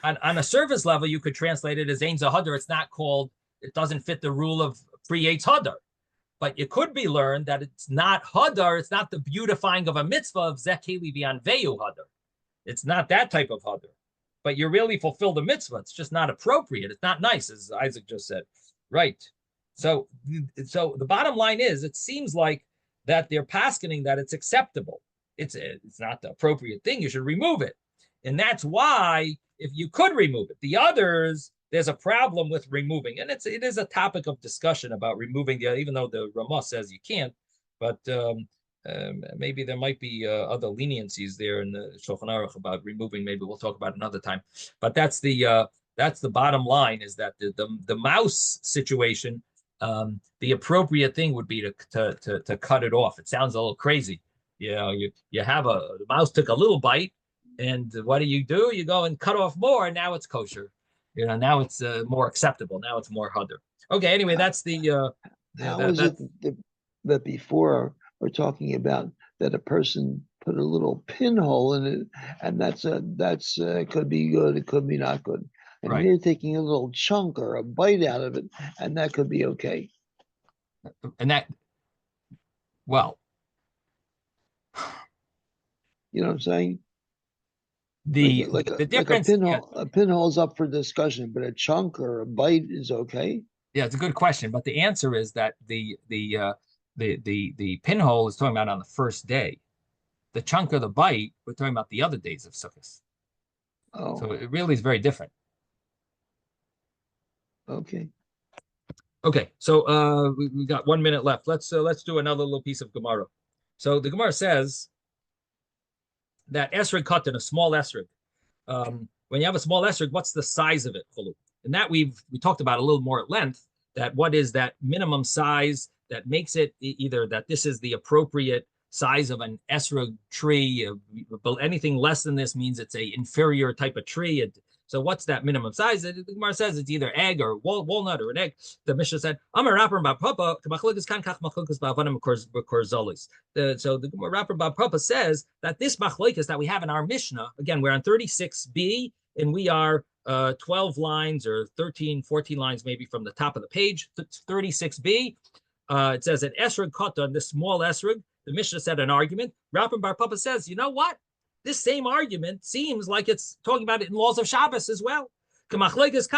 on a surface level, you could translate it as ein ze hadar. It's not called. It doesn't fit the rule of creates hadar. But it could be learned that it's not hadar. It's not the beautifying of a mitzvah of zekeli v'anveyu hadar. It's not that type of hadar. But you really fulfill the mitzvah. It's just not appropriate. It's not nice, as Isaac just said. Right. So the bottom line is, it seems like that they're paskening that it's acceptable. It's not the appropriate thing. You should remove it. And that's why, if you could remove it, the others, there's a problem with removing. And it is a topic of discussion about removing even though the Ramah says you can't, but maybe there might be other leniencies there in the Shulchan Aruch about removing. Maybe we'll talk about it another time. But that's the bottom line, is that the mouse situation, the appropriate thing would be to cut it off. It sounds a little crazy. You have the mouse took a little bite, and what do? You go and cut off more, and now it's kosher. Now it's more acceptable. Now it's more hadar. Okay, anyway, that's the. How is it that before we're talking about that a person put a little pinhole in it, and that's could be good, it could be not good, and right. You're taking a little chunk or a bite out of it, and that could be okay. And that, well, You know what I'm saying? The Like the a difference, pinhole, a pinhole's up for discussion, but a chunk or a bite is okay. yeah, it's a good question, but the answer is that the pinhole is talking about on the first day. The chunk of the bite, we're talking about the other days of Sukkot. So Oh, it really is very different. okay. Okay, so we got 1 minute left. Let's do another little piece of Gemara. So the Gemara says that esrog katan, a small esrog. When you have a small esrog, what's the size of it? And that we talked about a little more at length. That what is that minimum size that makes it either that this is the appropriate size of an esrog tree, but anything less than this means it's a inferior type of tree. So what's that minimum size? The Gemara says it's either egg or walnut or an egg. The Mishnah said, "Amar rapper ba papa kamachlokas kan kach machlokas ba avanim korzolis." So the rapper ba papa says that this machlokas that we have in our Mishnah, again, we're on 36b, and we are 12 lines or 13, 14 lines maybe from the top of the page. 36b. It says an esrog katan, this small esrog. The Mishnah said an argument. Rapper bar papa says, you know what? This same argument seems like it's talking about it in laws of Shabbos as well. There's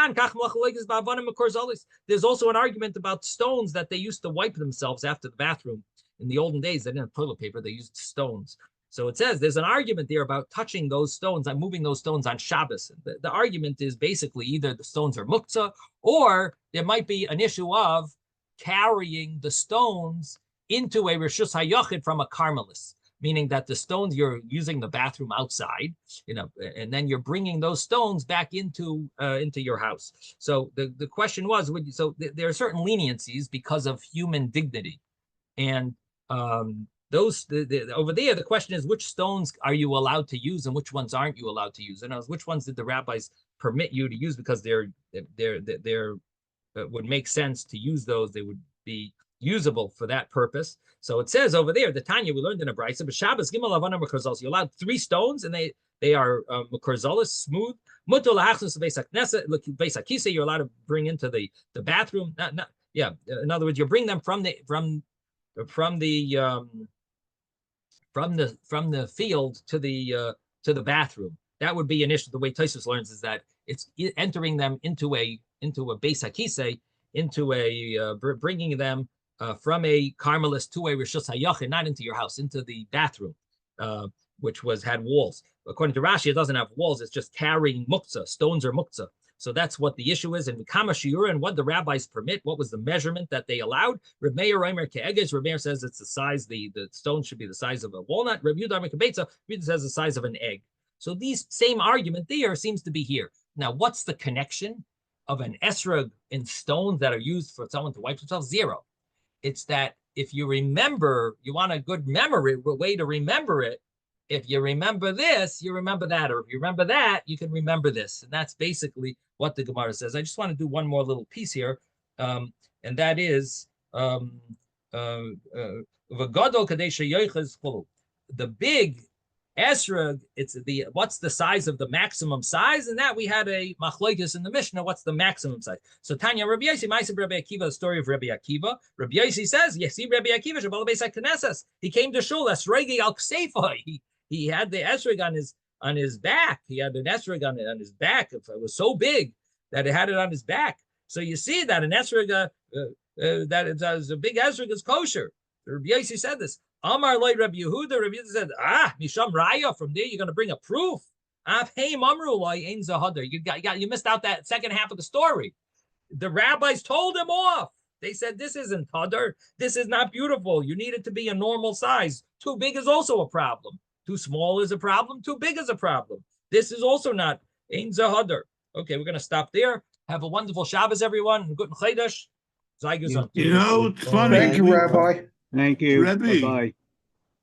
also an argument about stones that they used to wipe themselves after the bathroom. In the olden days, they didn't have toilet paper, they used stones. So it says there's an argument there about touching those stones and moving those stones on Shabbos. The argument is basically either the stones are muktzah, or there might be an issue of carrying the stones into a Rishus HaYachid from a Carmelis, meaning that the stones, you're using the bathroom outside, and then you're bringing those stones back into your house. So the question was, there are certain leniencies because of human dignity, and those over there, the question is, which stones are you allowed to use and which ones aren't you allowed to use? And which ones did the rabbis permit you to use because they're would make sense to use those? They would be usable for that purpose. So it says over there, the Tanya, we learned in a brisa, but Shabbos gimel avana mekorzolos. You're allowed 3 stones, and they are mekorzolos, smooth. Mutar lahachnos beis hakneset, beis hakisa. You're allowed to bring into the bathroom. In other words, you bring them from the field to the bathroom. That would be an issue. The way Tosfos learns is that it's entering them into a beis hakisa, bringing them from a Carmelis to a Rishus HaYachid, not into your house, into the bathroom, which had walls. According to Rashi, it doesn't have walls. It's just carrying muktzah. Stones are muktzah. So that's what the issue is. And Kama Shiura, and what the rabbis permit, what was the measurement that they allowed? Reb Meir Omer Ke'eges. Reb Meir says it's the size, the stone should be the size of a walnut. Reb Yehuda Omer Ke'beitza, Yehuda says the size of an egg. So these same argument there seems to be here. Now, what's the connection of an esrog in stones that are used for someone to wipe themselves? Zero. It's that if you remember, you want a good memory, way to remember it. If you remember this, you remember that. Or if you remember that, you can remember this. And that's basically what the Gemara says. I just want to do one more little piece here. And that is the big esrog, it's what's the size of the maximum size, and that we had a machlokes in the Mishnah. What's the maximum size? So Tanya Rabbi Yosi, Ma'aseh Rabbi Akiva, the story of Rabbi Akiva. Rabbi Yosi says, "Yes, see Rabbi Akiva, Shabbat Beis HaKnesses. He came to shul. Esregi al Kseifa. He had the esrog on his back. He had an esrog on his back. It was so big that it had it on his back. So you see that an esrog that it's a big esrog is kosher. Rabbi Yosi said this. Amar loy Rabbi Yehuda. Rabbi Yehuda said, misham raya. From there, you're going to bring a proof. You missed out that second half of the story. The rabbis told him off. They said, this isn't hadar. This is not beautiful. You need it to be a normal size. Too big is also a problem. Too small is a problem. Too big is a problem. This is also not ein zahadar. Okay, we're going to stop there. Have a wonderful Shabbos, everyone. Good Chodesh. It's funny. Thank you, Rabbi. Thank you. Rebbe, Bye-bye.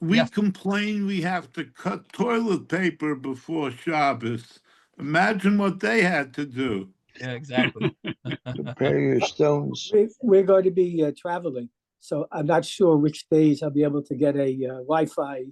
we complain we have to cut toilet paper before Shabbos. Imagine what they had to do. Yeah, exactly. Prepare your stones. We're going to be traveling, so I'm not sure which days I'll be able to get a Wi-Fi